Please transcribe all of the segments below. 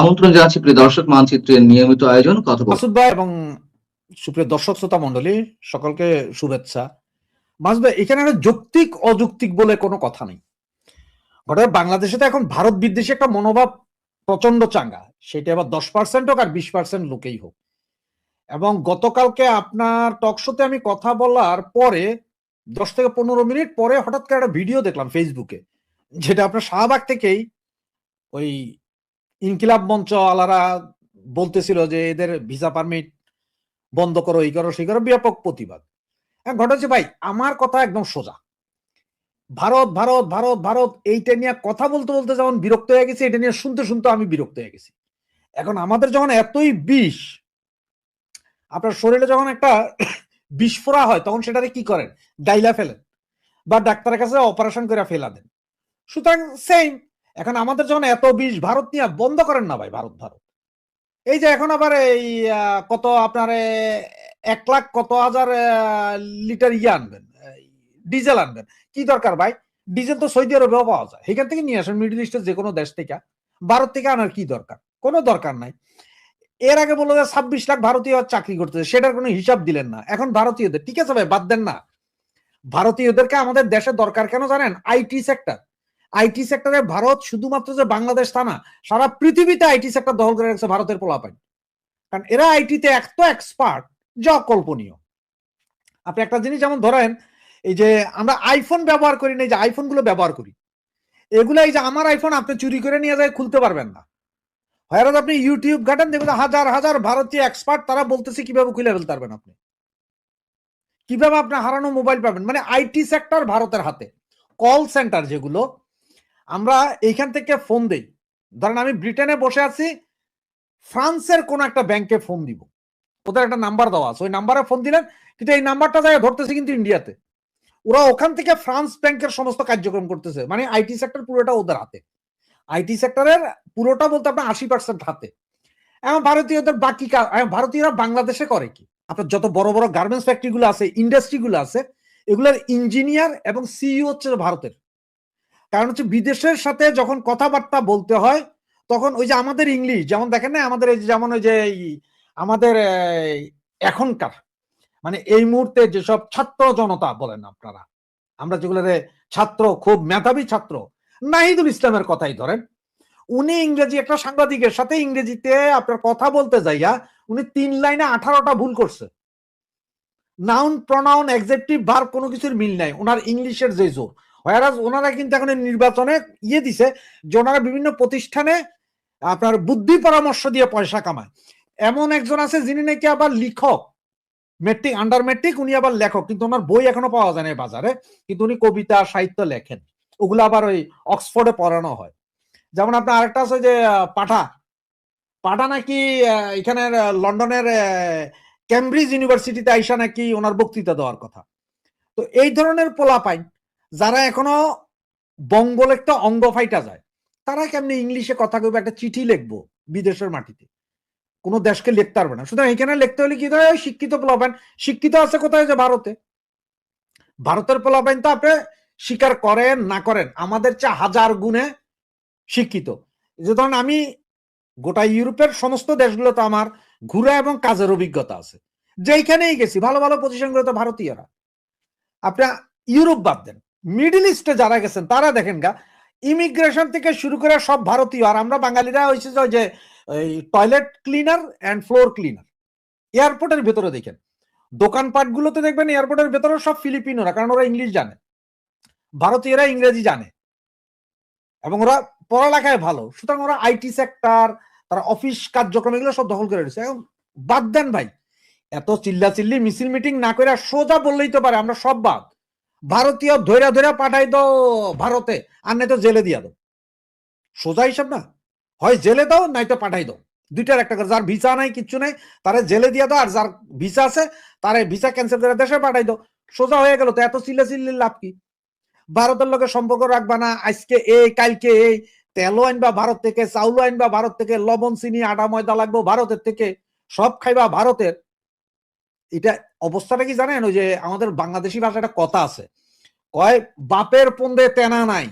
আমন্ত্রণ জানাচ্ছি প্রিয় দর্শক মানচিত্রের নিয়মিত আয়োজন কথোপকথন। মাসুদ ভাই এবং সুপ্রিয় দর্শক শ্রোতা মন্ডলী সকলকে শুভেচ্ছা। মাসুদ ভাই, এখানে একটা যৌক্তিক অযৌক্তিক বলে কোনো কথা নেই। ঘটনা বাংলাদেশে তো এখন ভারত বিদ্বেষী একটা মনোভাব প্রচন্ড চাঙ্গা, সেটা আবার 10% হোক আর 20% লোকেই হোক। এবং গতকালকে আপনার টক শোতে আমি কথা বলার পরে 10 থেকে 15 মিনিট পরে হঠাৎ করে একটা ভিডিও দেখলাম ফেসবুকে, যেটা আপনার শাহবাগ থেকেই ওই ইনকিলাব মঞ্চ আলারা বলতেছিল যে এদের ভিসা পারমিট বন্ধ করো, এই করো সেই করো, ব্যাপক প্রতিবাদ। ঘটনা হচ্ছে ভাই, আমার কথা একদম সোজা। ভারত ভারত ভারত ভারত এইটা নিয়ে কথা বলতে বলতে যখন বিরক্ত হয়ে গেছি, এটা নিয়ে শুনতে শুনতে আমি বিরক্ত হয়ে গেছি। এখন আমাদের যখন এতই বিষ, আপনার শরীরে যখন একটা বিস্ফোরা হয় তখন সেটাকে কি করেন? ডাইলা ফেলেন বা ডাক্তারের কাছে অপারেশন করে ফেলা দেন। সুতরাং সেম, এখন আমাদের যখন এত বিষ, ভারত নিয়ে বন্ধ করেন না ভাই। ভারত ভারত এই যে এখন আবার এই কত আপনার 1 লাখ কত হাজার লিটার ইয়ে আনবেন, ডিজেল আনবেন। কি দরকার ভাই? ডিজেল তো সৌদি আরবেও পাওয়া যায়, এখান থেকে নিয়ে আসেন, মিডল ইস্টের যে কোনো দেশ থেকে। ভারত থেকে আনার কি দরকার? কোনো দরকার নাই। এর আগে বললো যে 26 লাখ ভারতীয় চাকরি করতেছে, সেটার কোনো হিসাব দিলেন না। এখন ভারতীয়দের ঠিক আছে ভাই, বাদ দেন না। ভারতীয়দেরকে আমাদের দেশে দরকার কেন জানেন? IT sector. আইটি সেক্টরে ভারত শুধুমাত্র যে বাংলাদেশ তা না, সারা পৃথিবীতে আইটি সেক্টর দখল করে রাখছে ভারতের পোলাপাইন। কারণ এরা আইটিতে এত এক্সপার্ট যা অকল্পনীয়। আপনি একটা জিনিস যেমন ধরেন, এই যে আমরা আইফোন ব্যবহার করি না, এই যে আইফোন গুলো ব্যবহার করি, এগুলো এই যে আমার আইফোন আপনি চুরি করে নিয়ে যায় খুলতে পারবেন না। হয়তো আপনি ইউটিউব ঘাটেন, দেখবেন হাজার হাজার ভারতীয় এক্সপার্ট তারা বলতেছে কিভাবে খুলে ফেলতে পারবেন আপনি, কিভাবে আপনি হারানো মোবাইল পাবেন। মানে আইটি সেক্টর ভারতের হাতে। কল সেন্টার যেগুলো, আমরা এইখান থেকে ফোন দেই, ধরেন আমি ব্রিটেনে বসে আছি, ফ্রান্সের কোন একটা ব্যাংকে ফোন দিব, ওদের একটা নাম্বার দেওয়া আছে, ওই নাম্বারে ফোন দিলেন, কিন্তু এই নাম্বারটা যায় ধরতেছে কিন্তু ইন্ডিয়াতে। ওরা ওখান থেকে ফ্রান্স ব্যাংকের সমস্ত কার্যক্রম করতেছে। মানে আইটি সেক্টর পুরোটা ওদের হাতে। আইটি সেক্টরের পুরোটা বলতে আপনার 80% হাতে। এখন ভারতীয়দের বাকি ভারতীয়রা বাংলাদেশে করে কি? আপনার যত বড় বড় গার্মেন্টস ফ্যাক্টরি গুলো আছে, ইন্ডাস্ট্রি গুলো আছে, এগুলোর ইঞ্জিনিয়ার এবং সিইও হচ্ছে ভারতের। কারণ হচ্ছে বিদেশের সাথে যখন কথাবার্তা বলতে হয়, তখন ওই যে আমাদের ইংলিশ যেমন দেখেন না, আমাদের এই যেমন ওই যে আমাদের এখনকার মানে এই মুহূর্তে যেসব ছাত্র জনতা বলেন আপনারা, আমরা যেগুলো ছাত্র, খুব মেধাবী ছাত্র, নাহিদুল ইসলামের কথাই ধরেন, উনি ইংরেজি একটা সাংবাদিকের সাথে ইংরেজিতে আপনার কথা বলতে যাইয়া উনি 3 লাইনে 18টা ভুল করছে। নাউন, প্রনাউন, এডজেক্টিভ, ভার্ব কোনো কিছুর মিল নাই ওনার ইংলিশের যে জোর। হয়রাজ ওনারা কিন্তু এখন নির্বাচনে ইয়ে দিছে যে ওনারা বিভিন্ন প্রতিষ্ঠানে আপনার বুদ্ধি পরামর্শ দিয়ে পয়সা কামায়। এমন একজন আছে যিনি নাকি আবার লিখক, মেট্রিক আন্ডার মেট্রিক, উনি আবার লেখক, কিন্তু ওনার বই এখনো পাওয়া যায় না বাজারে, কিন্তু উনি কবিতা সাহিত্য লেখেন, ওগুলো আবার ওই অক্সফোর্ডে পড়ানো হয়। যেমন আপনার আরেকটা আছে যে পাঠা পাঠা নাকি এখানের লন্ডনের ক্যামব্রিজ ইউনিভার্সিটিতে আইসা নাকি ওনার বক্তৃতা দেওয়ার কথা। তো এই ধরনের পোলাপাইন যারা এখনো বঙ্গ লেখতে অঙ্গ ফাইটা যায়, তারা কেমনি ইংলিশে কথা কইবে? একটা চিঠি লিখবো বিদেশের মাটিতে, কোন দেশকে লিখতে পারবে না। সুতরাং এখানে লিখতে হলে কি ধরে শিক্ষিত পোলাপাইন, শিক্ষিত আছে কোথায়? যে ভারতে। ভারতের পোলাপাইন তো আপনি স্বীকার করেন না করেন আমাদের চেয়ে হাজার গুণে শিক্ষিত। যে ধরেন আমি গোটা ইউরোপের সমস্ত দেশগুলোতে আমার ঘুরে এবং কাজের অভিজ্ঞতা আছে, যেইখানেই গেছি ভালো ভালো পজিশনগুলো তো ভারতীয়রা। আপনার ইউরোপ বাদ দেন, মিডল ইস্টে যারা গেছেন তারা দেখেন গা, ইমিগ্রেশন থেকে শুরু করে সব ভারতীয়। আর আমরা বাঙালিরা হয়েছে যে toilet cleaner and floor cleaner. এয়ারপোর্টের ভেতরে দেখেন, দোকানপাট গুলোতে দেখবেন এয়ারপোর্টের ভেতরে সব ফিলিপিনোরা, কারণ ওরা ইংলিশ জানে। ভারতীয়রা ইংরেজি জানে এবং ওরা পড়ালেখায় ভালো। সুতরাং ওরা আইটি সেক্টর, তারা অফিস কার্যক্রম এগুলো সব দখল করে রয়েছে। এখন বাদ দেন ভাই, এত চিল্লা চিল্লি মিছিল মিটিং না করে সোজা বললেই তো পারে আমরা সব বাদ, ভারতীয় ধৈরা ধৈরা পাঠাই দাও ভারতে, আর নাই তো জেলে দিয়া দাও। সোজা হিসাব না, হয় জেলে দাও নাই তো পাঠাই দাও, দুইটার একটা করে। যার ভিসা নাই কিচ্ছু নাই তারা জেলে দিয়া দাও, আর যার ভিসা আছে তারা ভিসা ক্যান্সেল করে দেশে পাঠাই দাও। সোজা হয়ে গেল। তো এত চিল্লা চিল্লির লাভ কি? ভারতের লোকের সম্পর্ক রাখবা না, আজকে এই কালকে এই, তেলও আনবা ভারত থেকে, চাউলও আনবা ভারত থেকে, লবণ চিনি আটা ময়দা লাগবো ভারতের থেকে, সব খাইবা ভারতের। এটা অবস্থাটা কি জানেন? ওই যে আমাদের বাংলাদেশি ভাষায় একটা কথা আছে, কয় বাপের পন্দে তেনা নাই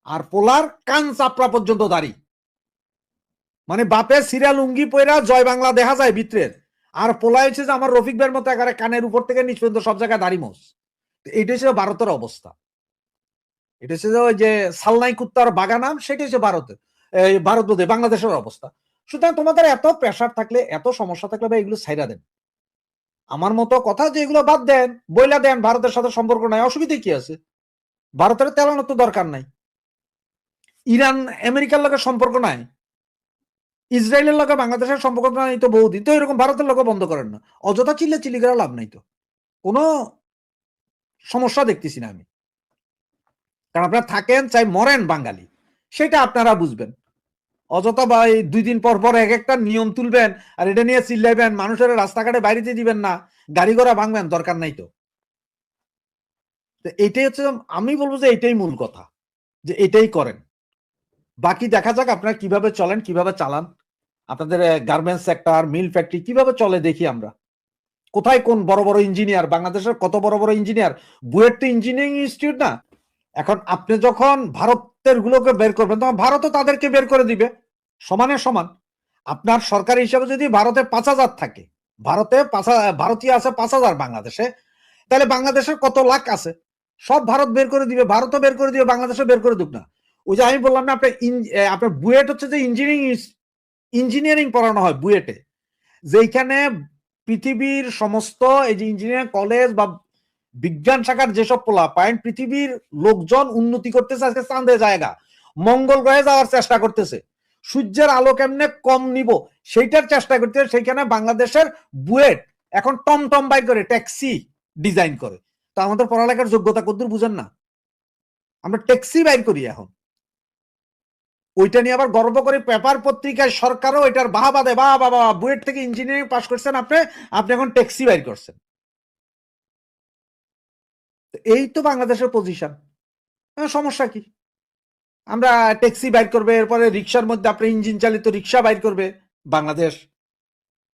আর পোলার কান চাপড়া পর্যন্ত দাড়ি। মানে বাপে সিরিয়াল লুঙ্গি পয়রা জয় বাংলা দেখা যায় ভিতরের, আর পোলা হচ্ছে যে আমার রফিক ভাইয়ের মতো একেবারে কানের উপর থেকে নিচ পর্যন্ত সব জায়গায় দাড়ি মোস। এইটা হচ্ছে ভারতের অবস্থা। এটা হচ্ছে যে ওই যে সালনাই কুত্তার বাগানাম, সেটা হচ্ছে ভারতের, এই ভারত বোধ বাংলাদেশের অবস্থা। সুতরাং তোমাদের এত প্রেশার থাকলে, এত সমস্যা থাকলে ভাই এগুলো ছাইরা দেন। আমার মতো কথা যে এগুলো বাদ দেন, বইলা দেন ভারতের সাথে সম্পর্ক নাই, অসুবিধা কি আছে? ভারতের তেলানোর তো দরকার নাই। ইরান আমেরিকার লগে সম্পর্ক নাই, ইসরায়েলের লগে বাংলাদেশের সম্পর্ক নাই তো বহুদিন, তো এরকম ভারতের লগে বন্ধ করেন না। অযথা চিল্লে চিল্লি করে লাভ নাই, তো কোনো সমস্যা দেখতেছি না আমি। কারণ আপনারা থাকেন চাই মরেন বাঙালি, সেটা আপনারা বুঝবেন। অযথা বা এই 2 দিন পর পর এক একটা নিয়ম তুলবেন আর এটা নিয়ে চিল্লাইবেন, মানুষের রাস্তাঘাটে বাইরেতে দিবেন না, গাড়ি ঘোড়া ভাঙবেন, দরকার নাই তো। এটাই হচ্ছে, আমি বলবো যে এটাই মূল কথা, যে এটাই করেন। বাকি দেখা যাক আপনারা কিভাবে চলেন, কিভাবে চালান। আপনাদের গার্মেন্টস সেক্টর, মিল ফ্যাক্টরি কিভাবে চলে দেখি আমরা। কোথায় কোন বড় বড় ইঞ্জিনিয়ার, বাংলাদেশের কত বড় বড় ইঞ্জিনিয়ার। বুয়েট তো ইঞ্জিনিয়ারিং ইনস্টিটিউট না। এখন আপনি যখন ভারতের গুলোকে বের করবেন, তখন ভারতও তাদেরকে বের করে দিবে সমানে সমান। আপনার সরকার হিসাবে যদি ভারতে 5,000 থাকে, ভারতীয় আছে 5,000 বাংলাদেশে, তাহলে বাংলাদেশের কত লাখ আছে, সব ভারত বের করে দিবে, ভারতও বের করে দিবে, বাংলাদেশও বের করে দিক না। ওই যে আমি বললাম না, আপনার বুয়েট হচ্ছে যে ইঞ্জিনিয়ারিং পড়ানো হয় বুয়েটে, যেখানে পৃথিবীর সমস্ত এই যে ইঞ্জিনিয়ারিং কলেজ বা বিজ্ঞান শাখার যেসব পোলাপাইন পৃথিবীর লোকজন উন্নতি করতেছে, আজকে চাঁদে জায়গা, মঙ্গল গ্রহে যাওয়ার চেষ্টা করতেছে, সূর্যের আলো কেমনে কম নিব সেইটার চেষ্টা করতেছে। সেইখানে বাংলাদেশের বুয়েট এখন টমটম বাইক করে, ট্যাক্সি ডিজাইন করে। তো আমাদের পড়ালেখার যোগ্যতা কদ্দূর বুঝেন না? আমরা ট্যাক্সি বাইর করি এখন, ওইটা নিয়ে আবার গর্ব করে পেপার পত্রিকায় সরকারও এটার বাহবা দেয়, বাহ বাবা বুয়েট থেকে ইঞ্জিনিয়ারিং পাস করছেন আপনি, আপনি এখন ট্যাক্সি বাইর করছেন। এই তো বাংলাদেশের পজিশন। সমস্যা কি? আমরা ট্যাক্সি বাইর করবে, এরপরে রিক্সার মধ্যে আপনি ইঞ্জিন চালিত রিক্সা বাইর করবে বাংলাদেশ,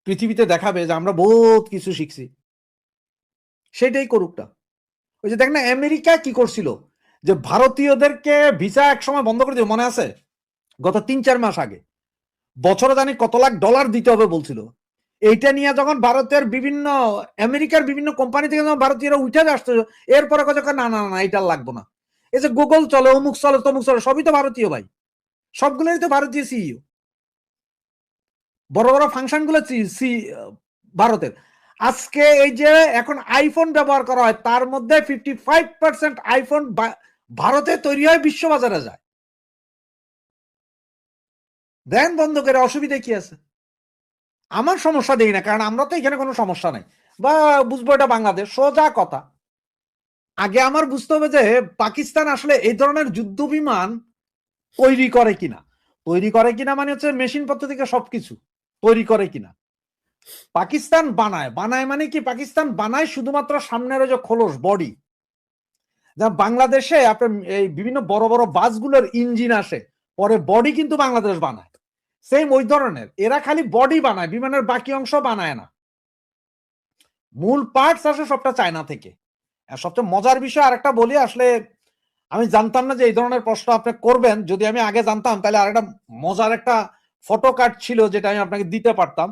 পৃথিবীতে দেখাবে যে আমরা বহুত কিছু শিখছি। সেটাই করুক না। ওই যে দেখেন না আমেরিকা কি করছিল, যে ভারতীয়দেরকে ভিসা এক সময় বন্ধ করে দিবে, মনে আছে? গত 3-4 মাস আগে বছরে জানি কত লাখ ডলার দিতে হবে বলছিল। এইটা নিয়ে যখন ভারতের বিভিন্ন আমেরিকার বিভিন্ন কোম্পানি থেকে যখন ভারতীয়রা উঠে আসতো, এরপরে কথা না না না এটা লাগবো না। এই যে গুগল চলে, অমুক চলে, তমুক চলে, সবই তো ভারতীয় ভাই, সবগুলোই তো ভারতীয় সিইও। বড় বড় ফাংশন গুলো ভারতের। আজকে এই যে এখন আইফোন ব্যবহার করা হয়, তার মধ্যে 55% আইফোন ভারতে তৈরি হয়, বিশ্ববাজারে যায়। দেন বন্ধ করে, অসুবিধা কি আছে? আমার সমস্যা দেই না, কারণ আমরা তো এখানে কোনো সমস্যা নাই, বা বুঝবো এটা বাংলাদেশ, সোজা কথা। আগে আমার বুঝতে হবে যে পাকিস্তান আসলে এই ধরনের যুদ্ধ বিমান তৈরি করে কিনা। তৈরি করে কিনা মানে হচ্ছে মেশিন পত্র থেকে সবকিছু তৈরি করে কিনা। পাকিস্তান বানায়, বানায় মানে কি, পাকিস্তান বানায় শুধুমাত্র সামনের যে খোলস, বডি। যা বাংলাদেশে আপনার এই বিভিন্ন বড় বড় বাসগুলোর ইঞ্জিন আসে, পরে বডি কিন্তু বাংলাদেশ বানায়, সেম ওই ধরনের। এরা খালি বডি বানায়, বিমানের বাকি অংশ বানায় না। মূল পার্টস আসে সবটা চায়না থেকে। আর সবচেয়ে মজার বিষয় আরেকটা বলি, আসলে আমি জানতাম না যে এই ধরনের প্রশ্ন আপনি করবেন। যদি আমি আগে জানতাম তাহলে আরেকটা মজার একটা ফটো কার্ড ছিল যেটা আমি আপনাকে দিতে পারতাম।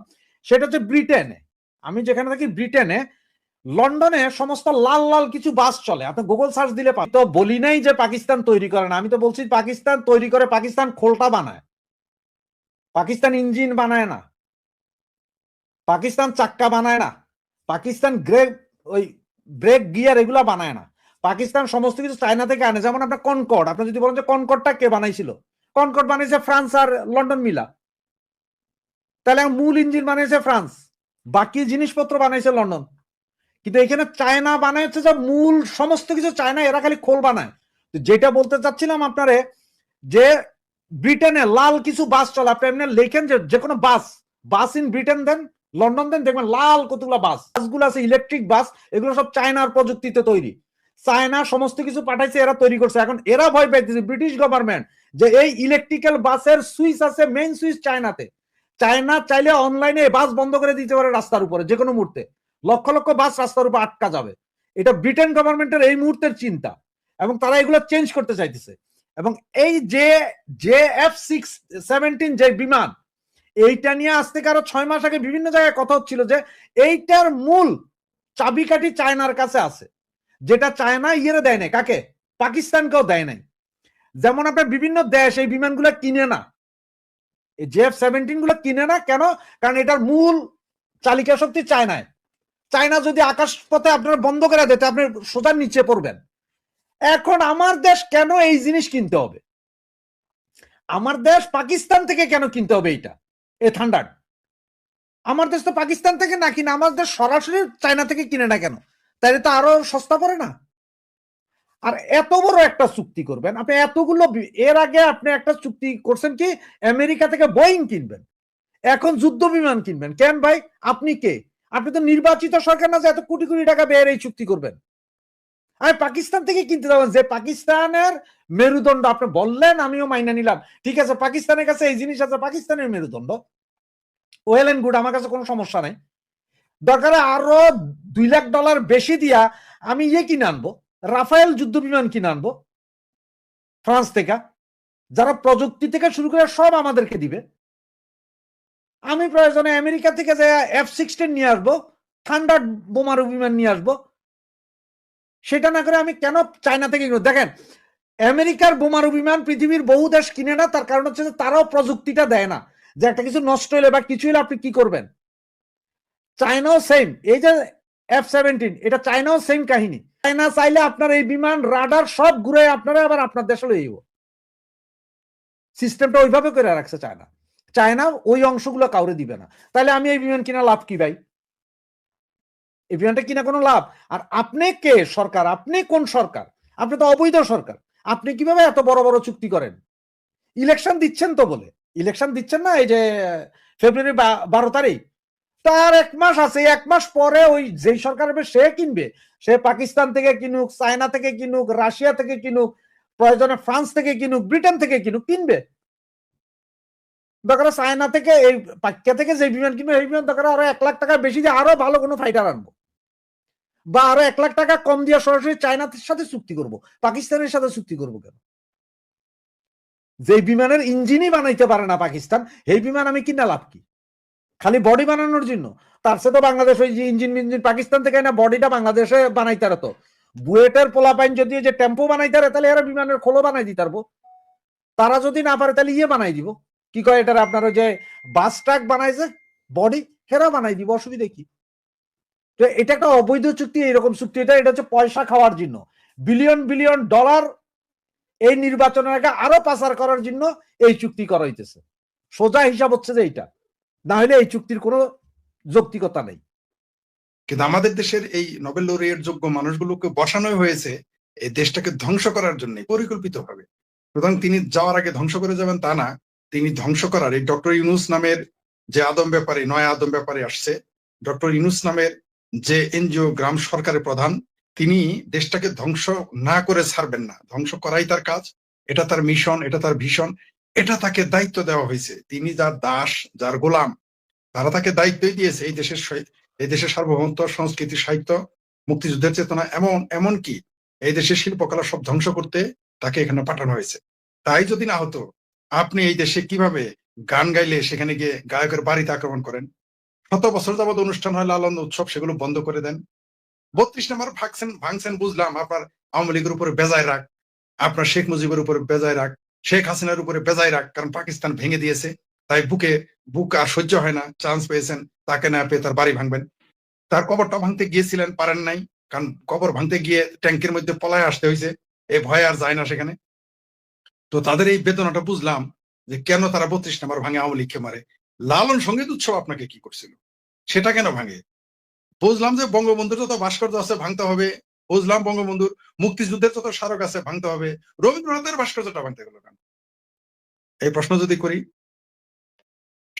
সেটা হচ্ছে ব্রিটেনে, আমি যেখানে থাকি ব্রিটেনে, লন্ডনে সমস্ত লাল লাল কিছু বাস চলে, আপনি গুগল সার্চ দিলে পাবেন। তো বলি নাই যে পাকিস্তান তৈরি করে না, আমি তো বলছি পাকিস্তান তৈরি করে, পাকিস্তান খোলটা বানায়, পাকিস্তান ইঞ্জিন বানায় না, পাকিস্তান চাক্কা বানায় না, পাকিস্তান ওই ব্রেক গিয়ার এগুলা বানায় না। পাকিস্তান সমস্ত কিছু চায়না থেকে আনে। যেমন আপনার কনকর্ড, আপনি যদি বলেন যে কনকর্ডটা কে বানাইছিল, কনকর্ড বানিয়েছে ফ্রান্স আর লন্ডন মিলা, তাহলে মূল ইঞ্জিন বানিয়েছে ফ্রান্স, বাকি জিনিসপত্র বানাইছে লন্ডন। কিন্তু এখানে চায়না বানাইছে যে মূল সমস্ত কিছু চায়না, এরা খালি খোল বানায়। যেটা বলতে চাচ্ছিলাম আপনারে, যে ব্রিটেনে লাল কিছু বাস চলে, আপনি এমনি লেখেন যে কোনো বাস ইন ব্রিটেন দেন, লন্ডন দেন, দেখবেন লাল কতগুলো বাসগুলো আছে, ইলেকট্রিক বাস, এগুলো সব চায়নার প্রযুক্তিতে তৈরি। চায়না সমস্ত কিছু পাঠাইছে, এরা তৈরি করছে। এখন এরা ভয় পাইতেছে ব্রিটিশ গভর্নমেন্ট, যে এই ইলেকট্রিক্যাল বাসের সুইচ আছে, মেইন সুইচ চায়নাতে। চায়না চাইলে অনলাইনে বাস বন্ধ করে দিতে পারে রাস্তার উপরে যে কোনো মুহূর্তে, লক্ষ লক্ষ বাস রাস্তার উপর আটকা যাবে। এটা ব্রিটেন গভর্নমেন্টের এই মুহূর্তের চিন্তা, এবং তারা এগুলো চেঞ্জ করতে চাইতেছে। এবং এই যে JF-17 যে বিমান, এইটা নিয়ে আজ থেকে আরো 6 মাস আগে বিভিন্ন জায়গায় কথা হচ্ছিল যে এইটার মূল চাবিকাঠি চায়নার কাছে আছে, যেটা চায়না ইয়েরে দেয় নাই, কাকে? পাকিস্তানকেও দেয় নাই। যেমন আপনার বিভিন্ন দেশ এই বিমানগুলো কিনে না, JF-17 গুলো কিনে না কেন? কারণ এটার মূল চালিকা শক্তি চায়নায়। চায়না যদি আকাশ পথে আপনার বন্ধ করে দেয় আপনি সোজা নিচে পড়বেন। এখন আমার দেশ কেন এই জিনিস কিনতে হবে? আমার দেশ পাকিস্তান থেকে কেন কিনতে হবে এইটা, এ থান্ডার? আমার দেশ তো পাকিস্তান থেকে না কিনে আমার দেশ সরাসরি চায়না থেকে কিনে না কেন? তাইলে তো আরো সস্তা পড়ে না? আর এত বড় একটা চুক্তি করবেন আপনি, এতগুলো এর আগে আপনি একটা চুক্তি করছেন কি আমেরিকা থেকে বোয়িং কিনবেন, এখন যুদ্ধ বিমান কিনবেন কেন ভাই? আপনি কে? আপনি তো নির্বাচিত সরকার না যে এত কোটি কোটি টাকা ব্যয়ের এই চুক্তি করবেন। আমি পাকিস্তান থেকে কিনতে যাবেন, যে পাকিস্তানের মেরুদণ্ড আপনি বললেন, আমিও মাইনা নিলাম, ঠিক আছে পাকিস্তানের কাছে এই জিনিস আছে, পাকিস্তানের মেরুদণ্ড, ওয়েল এন্ড গুড, আমার কাছে কোনো সমস্যা নাই। দরকার আরো $2 লাখ বেশি দিয়া আমি ইয়ে কিনে আনবো, রাফায়েল যুদ্ধ বিমান কিনে আনবো ফ্রান্স থেকে, যারা প্রযুক্তি থেকে শুরু করে সব আমাদেরকে দিবে। আমি প্রয়োজনে আমেরিকা থেকে যে F-16 নিয়ে আসবো, থান্ডার বোমারু বিমান নিয়ে আসবো। সেটা না করে আমি কেন চায়না থেকে কিনবো? দেখেন, আমেরিকার বোমারু বিমান পৃথিবীর বহু দেশ কিনে না, তার কারণ হচ্ছে যে তারাও প্রযুক্তিটা দেয় না, যে একটা কিছু নষ্ট হলে বা কিছু হলে আপনি কি করবেন। চায়নাও সেম, এই যে F-17 এটা চায়নাও সেম কাহিনী। চায়না চাইলে আপনার এই বিমান রাডার সব ঘুরে আপনারা আবার আপনার দেশে লইব, সিস্টেমটা ওইভাবে করে রাখছে চায়না। চায়না ওই অংশগুলো কাউরে দিবে না। তাহলে আমি এই বিমান কিনা লাভ কি ভাই? এই বিমানটা কিনা কোনো লাভ? আর আপনি কে সরকার? আপনি কোন সরকার? আপনি তো অবৈধ সরকার। আপনি কিভাবে এত বড় বড় চুক্তি করেন? ইলেকশন দিচ্ছেন তো বলে, ইলেকশন দিচ্ছেন না এই যে ফেব্রুয়ারি 12 তারিখ, তার 1 মাস আছে, 1 মাস পরে ওই যেই সরকার হবে সে কিনবে, সে পাকিস্তান থেকে কিনুক, চায়না থেকে কিনুক, রাশিয়া থেকে কিনুক, প্রয়োজনে ফ্রান্স থেকে কিনুক, ব্রিটেন থেকে কিনুক, কিনবে। দরকার চায়না থেকে এই পাক্কা থেকে যে বিমান কিনবে এই বিমান দরকার আরো 1 লাখ টাকা বেশি দিয়ে আরো ভালো কোনো ফাইটার আনবো, বা আরো 1 লাখ টাকা কম দিয়ে সরাসরি চায়নার সাথে চুক্তি করব, পাকিস্তানের সাথে চুক্তি করব কেন? যে বিমানের ইঞ্জিনই বানাইতে পারে না পাকিস্তান, এই বিমান আমি কিনা লাভ কি? খালি বডি বানানোর জন্য? তার সাথে তো বাংলাদেশ ওই যে ইঞ্জিন পাকিস্তান থেকে না বডিটা বাংলাদেশে বানাইতে পারতো। বুয়েটের পোলাপাইন যদি যে টেম্পো বানাইতে পারে তাহলে এরা বিমানের খোলো বানাই দিতে পারবো। তারা যদি না পারে তাহলে ইয়ে বানাই দিব, কি কয় এটার আপনার ওই যে বাস ট্রাক বানাইছে বডি, হেরা বানাই দিব, অসুবিধা কি? তো এটা একটা অবৈধ চুক্তি, এরকম চুক্তি, এটা হচ্ছে পয়সা খাওয়ার জন্য, বিলিয়ন বিলিয়ন ডলার এই নির্বাচনের আগে আরো পাচার করার জন্য এই চুক্তি করা হইতেছে। সোজা হিসাব হচ্ছে যে এইটা, না হলে এই চুক্তির কোনো যৌক্তিকতা নেই। কিন্তু আমাদের দেশের এই নোবেল লরিয়েট যোগ্য মানুষগুলোকে বসানো হয়েছে এই দেশটাকে ধ্বংস করার জন্য পরিকল্পিত ভাবে। সুতরাং তিনি যাওয়ার আগে ধ্বংস করে যাবেন তা না, তিনি ধ্বংস করার এই ডক্টর ইউনুস নামের যে আদম ব্যাপারে, নয় আদম ব্যাপারে আসছে, ডক্টর ইউনুস নামের যে এনজিও গ্রাম সরকারের প্রধান, তিনি দেশটাকে ধ্বংস না করে ছাড়বেন না, ধ্বংস করাই তার কাজ, এটা তার মিশন, এটা তার ভীষণ, এটা তাকে দায়িত্ব দেওয়া হয়েছে। তিনি যার দাস, যার গোলাম, তারা তাকে দায়িত্বই দিয়েছে এই দেশের সার্বভৌমত্ব, সংস্কৃতি, সাহিত্য, মুক্তিযুদ্ধের চেতনা, এমনকি এই দেশের শিল্পকলা সব ধ্বংস করতে তাকে এখানে পাঠানো হয়েছে। তাই যদি না হতো, আপনি এই দেশে কিভাবে গান গাইলে সেখানে গিয়ে গায়কের বাড়িতে আক্রমণ করেন? 7 বছর যাবত অনুষ্ঠান হয়, লালন উৎসব, সেগুলো বন্ধ করে দেন। 32 নম্বর ভাঙছেন বুঝলাম, আপনার আওয়ামী লীগের উপরে বেজায় রাখ, আপনার শেখ মুজিবের উপরে বেজায় রাখ, শেখ হাসিনার উপরে বেজায় রাখ, কারণ পাকিস্তান ভেঙে দিয়েছে, তাই বুক আর সহ্য হয় না, চান্স পেয়েছেন, তাকে না পেয়ে তার বাড়ি ভাঙবেন। তার কবরটা ভাঙতে গিয়েছিলেন, পারেন নাই, কারণ কবর ভাঙতে গিয়ে ট্যাঙ্কের মধ্যে পলায় আসতে হয়েছে, এই ভয় আর যায় না সেখানে। তো তাদের এই বেদনাটা বুঝলাম যে কেন তারা 32 নম্বর ভাঙে, আওয়ামী লীগকে মারে। লালন সঙ্গীত উৎসব আপনাকে কি করছিল, সেটা কেন ভাঙে? বুঝলাম যে বঙ্গবন্ধুর যত ভাস্কর্য আছে ভাঙতে হবে, বুঝলাম বঙ্গবন্ধুর মুক্তিযুদ্ধের যত স্মারক আছে ভাঙতে হবে, রবীন্দ্রনাথের ভাস্কর্যটা ভাঙতে গেল কেন? এই প্রশ্ন যদি করি,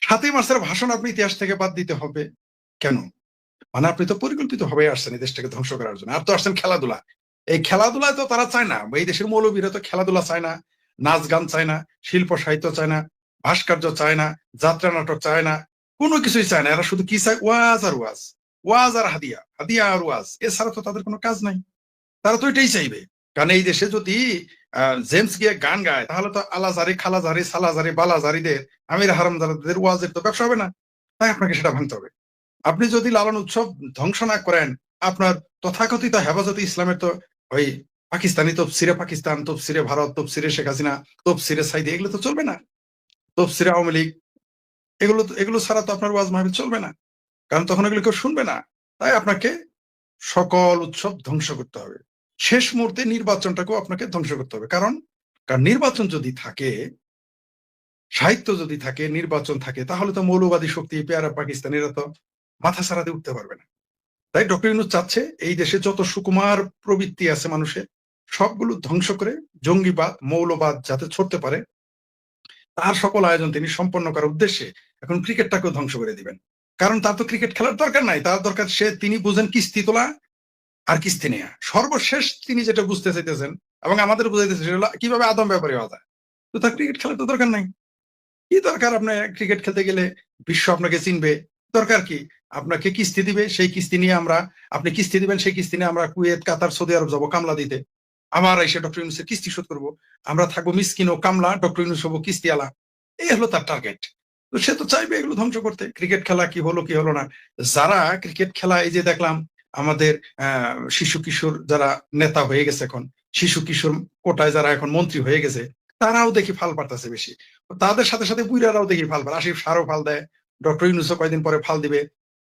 7ই মার্চের ভাষণ আপনি ইতিহাস থেকে বাদ দিতে হবে কেন? মানে আপনি তো পরিকল্পিত ভাবে আসছেন এই দেশটাকে ধ্বংস করার জন্য। আর তো আসছেন খেলাধুলা, এই খেলাধুলায় তো তারা চায় না, এই দেশের মৌলবীরা তো খেলাধুলা চায় না, নাচ গান চায় না, শিল্প সাহিত্য চায় না, ভাস্কর্য চায় না, যাত্রা নাটক চায় না, কোনো কিছুই চায় না। এরা শুধু কি চায়? ওয়াজ আর ওয়াজ, ওয়াজ আর হাদিয়া, হাদিয়া আর ওয়াজ, এছাড়া তো তাদের কোনো কাজ নাই। তারা তো এটাই চাইবে। কারণ এই দেশে যদি জেমস গিয়ে গান গায় তাহলে তো আলাজারি খালাজারি সালাজারি বালাজারিদের আমির হারামজাদাদের ওয়াজের তো ব্যবসা হবে না, তাই আপনাকে সেটা ভাঙতে হবে। আপনি যদি লালন উৎসব ধ্বংস না করেন, আপনার তথাকথিত হেফাজতে ইসলামের তো ওই পাকিস্তানি তফসিরে পাকিস্তান, তফসিরে ভারত, তফসিরে শেখ হাসিনা, তফসিরে সাইদি, এগুলো তো চলবে না। তফসিরে আওয়ামী লীগ, এগুলো ছাড়া তো আপনার ওয়াজ মাহফিল চলবে না, কারণ তখন এগুলো কেউ শুনবে না। তাই আপনাকে সকল উৎসব ধ্বংস করতে হবে। শেষ মুহূর্তে নির্বাচনটাকেও আপনাকে ধ্বংস করতে হবে। কারণ নির্বাচন যদি থাকে, সাহিত্য যদি থাকে, নির্বাচন থাকে, তাহলে তো মৌলবাদী শক্তি পেয়ারা পাকিস্তানিরা তো মাথা ছাড়া দিয়ে উঠতে পারবে না। তাই ডক্টর ইউনূস চাচ্ছে এই দেশে যত সুকুমার প্রবৃত্তি আছে মানুষের সবগুলো ধ্বংস করে জঙ্গিবাদ, মৌলবাদ যাতে ছড়তে পারে তার সকল আয়োজন তিনি সম্পন্ন করার উদ্দেশ্যে এখন ক্রিকেটটাকেও ধ্বংস করে দিবেন। কারণ তার তো ক্রিকেট খেলার দরকার নাই, তার দরকার তিনি বুঝেন কিস্তি তোলা আর কিস্তি নেয়া। সর্বশেষ তিনি যেটা বুঝতে চাইতেছেন এবং আমাদের বুঝাইতেছে সেটা হলো কিভাবে আদম ব্যাপারে হওয়া যায়। তো তার ক্রিকেট খেলার তো দরকার নাই। কি দরকার আপনার ক্রিকেট খেলতে গেলে বিশ্ব আপনাকে চিনবে? দরকার কি? আপনাকে কিস্তি দিবে, সেই কিস্তি নিয়ে আপনি কিস্তি দিবেন, সেই কিস্তি নিয়ে আমরা কুয়েত, কাতার, সৌদি আরব যাবো কামলা দিতে। আবার এসে ডক্টর ইউনূসের কিস্তি শোধ করবো। আমরা থাকবো মিসকিন ও কামলা, ডক্টর ইউনূস হবো কিস্তি আলা। এই হলো তার টার্গেট। তো সে তো চাইবে এগুলো ধ্বংস করতে। ক্রিকেট খেলা কি হলো কি হলো না, যারা ক্রিকেট খেলা, এই যে দেখলাম আমাদের শিশু কিশোর যারা নেতা হয়ে গেছে, এখন শিশু কিশোর কোটায় যারা এখন মন্ত্রী হয়ে গেছে, তারাও দেখি ফাল পারতেছে বেশি। তাদের সাথে সাথে বুইরারাও দেখি ফাল পারে। আসিফ সারও ফাল দেয়, ডক্টর ইউনূসও কয়েকদিন পরে ফাল দিবে।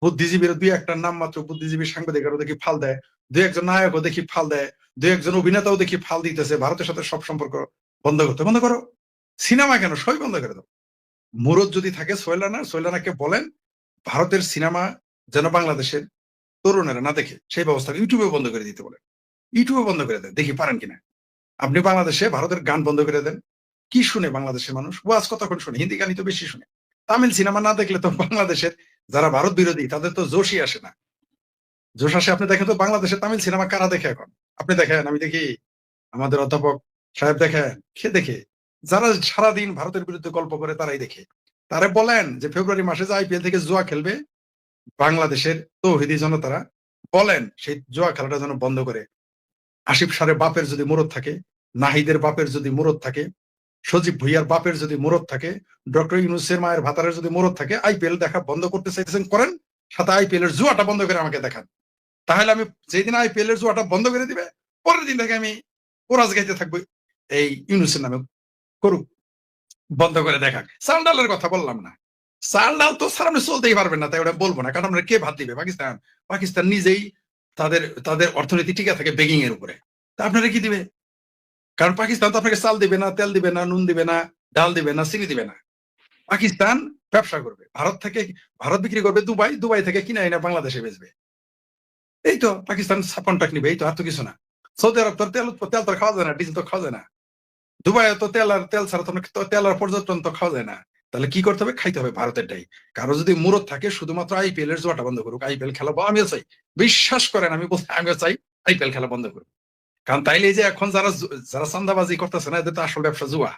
বুদ্ধিজীবীর দুই একটা নাম মাত্র বুদ্ধিজীবী সাংবাদিকেরও দেখি ফাল দেয়, দুই একজন নায়কও দেখি ফাল দেয়, দুই একজন অভিনেতাও দেখি ফাল দিতেছে ভারতের সাথে সব সম্পর্ক বন্ধ করো। সিনেমা কেন, সবই বন্ধ করে দাও। মুরদ যদি থাকে সোহেলানাকে বলেন ভারতের সিনেমা যেন বাংলাদেশের তরুণেরা না দেখে সেই ব্যবস্থা ইউটিউবে বন্ধ করে দিতে বলেন। ইউটিউবে বন্ধ করে দেন, দেখি পারেন কিনা। আপনি বাংলাদেশে ভারতের গান বন্ধ করে দেন। কি শুনে বাংলাদেশের মানুষ? ওয়াজ কতক্ষণ শুনে? হিন্দি গানই তো বেশি শুনে। তামিল সিনেমা না দেখলে তো বাংলাদেশের যারা ভারত বিরোধী তাদের তো জোশই আসে না। জোশ আসে আপনি দেখেন তো বাংলাদেশের তামিল সিনেমা কারা দেখে এখন? আপনি দেখেন, আমি দেখি, আমাদের অধ্যাপক সাহেব দেখেন, খেয়ে দেখে। যারা সারাদিন ভারতের বিরুদ্ধে গল্প করে তারাই দেখে। তারা বলেন যে ফেব্রুয়ারি মাসে যে আইপিএল থেকে জুয়া খেলবে বাংলাদেশের তৌহিদি জনতারা, বলেন সেই জুয়া খেলাটা যেন বন্ধ করে। আসিফ সারের বাপের যদি মুরদ থাকে, নাহিদের বাপের যদি মুরদ থাকে, সজীব ভুইয়ার বাপের যদি মুরদ থাকে, ডক্টর ইউনূসের মায়ের ভাতারের যদি মুরদ থাকে, আইপিএল দেখা বন্ধ করতে চাইতেছেন করেন, সাথে আইপিএল এর জুয়াটা বন্ধ করে আমাকে দেখান। তাহলে আমি যেদিন আইপিএল এর জুয়াটা বন্ধ করে দিবে, পরের দিন থেকে আমি ওরাজ গাইতে থাকবো এই ইউনূসের নামে, করুক, বন্ধ করে দেখাক। চাল ডালের কথা বললাম না, চাল ডাল তো স্যার আপনি চলতেই পারবেন না, তাই ওটা বলবো না। কারণ আমরা কে ভাত দিবে? পাকিস্তান নিজেই তাদের অর্থনীতি টিকা থাকে বেগিং এর উপরে। তা আপনারা কি দিবে? কারণ পাকিস্তান তো আপনাকে চাল দিবে না, তেল দিবে না, নুন দিবে না, ডাল দিবে না, চিনি দিবে না। পাকিস্তান ব্যবসা করবে, ভারত বিক্রি করবে দুবাই থেকে কিনে এনে বাংলাদেশে বেচবে। এই তো পাকিস্তান কন্ট্রাক্ট নিবে, এই তো, আর তো কিছু না। সৌদি আরব তোর তেল তো খাওয়া যায় না, ডিজেল তো খাওয়া যায় না। দুবাই তো তেল ছাড়া তো তেল আর পর্যটন তো খাওয়া যায় না। তাহলে কি করতে হবে? খাইতে হবে ভারতেরটাই। কারো যদি মুরদ থাকে শুধুমাত্র আইপিএল এর জুয়াটা বন্ধ করুক, আইপিএল খেলা আমিও চাই, বিশ্বাস করেন, আমিও চাই আইপিএল খেলা বন্ধ করুক। কারণ তাইলে এই যে এখন যারা চান্দাবাজি করতেছে না, এদের তো আসল ব্যবসা জুয়া।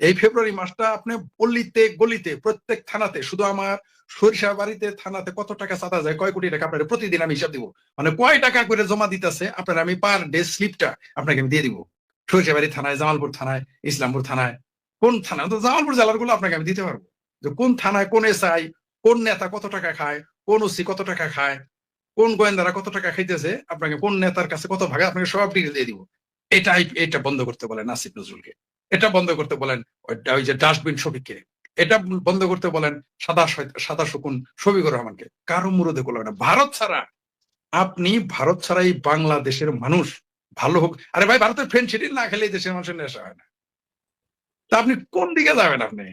এই ফেব্রুয়ারি মাসটা আপনি পল্লীতে গলিতে প্রত্যেক থানাতে, শুধু আমার সরিষা বাড়িতে থানাতে কত টাকা চাঁদা যায়, কয় কোটি টাকা, আপনার প্রতিদিন আমি হিসাব দিব। মানে কয় টাকা করে জমা দিতেছে আপনার, আমি পার ডে স্লিপটা আপনাকে আমি দিয়ে দিব। সরিষাবাড়ি থানায়, জামালপুর থানায়, ইসলামপুর থানায়, কোন থানায়, তো জামালপুর জেলার গুলো আপনাকে আমি দিতে পারবো, যে কোন থানায় কোন এসআই, কোন নেতা কত টাকা খায়, কোন ওসি কত টাকা খায়, কোন গোয়েন্দারা কত টাকা খাইতেছে, আপনাকে কোন নেতার কাছে কত ভাগে, আপনাকে সব ডিটেল দিয়ে দিব। এটা বন্ধ করতে বলেন আসিফ নজরুলকে, এটা বন্ধ করতে বলেন ওই যে ডাস্টবিন শফিককে, এটা বন্ধ করতে বলেন সাদা শকুন শফিকুর রহমানকে। কারো মুরদে করবে না ভারত ছাড়া। ভারত ছাড়া এই বাংলাদেশের মানুষ ভালো হোক। আরে ভাই, ভারতের ফ্রেন্ড সেটি না খেলে এই দেশের মানুষের নেশা হয় না। তা আপনি কোন দিকে যাবেন? আপনি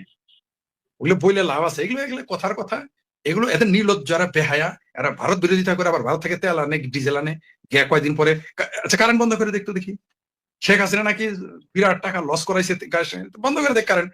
ওগুলো বইলে লাভ আছে? এগুলো কথার কথা। এগুলো এদের নির্লজ্জ, যারা বেহায়া, এরা ভারত বিরোধিতা করে আবার ভারত থেকে তেল আনে, ডিজেল আনে, গিয়ে কয়েকদিন পরে আচ্ছা কারেন্ট বন্ধ করে দেখতো দেখি। শেখ হাসিনা নাকি বিরাট টাকা লস করাইছে, বন্ধ করে দেখ কারেন্ট।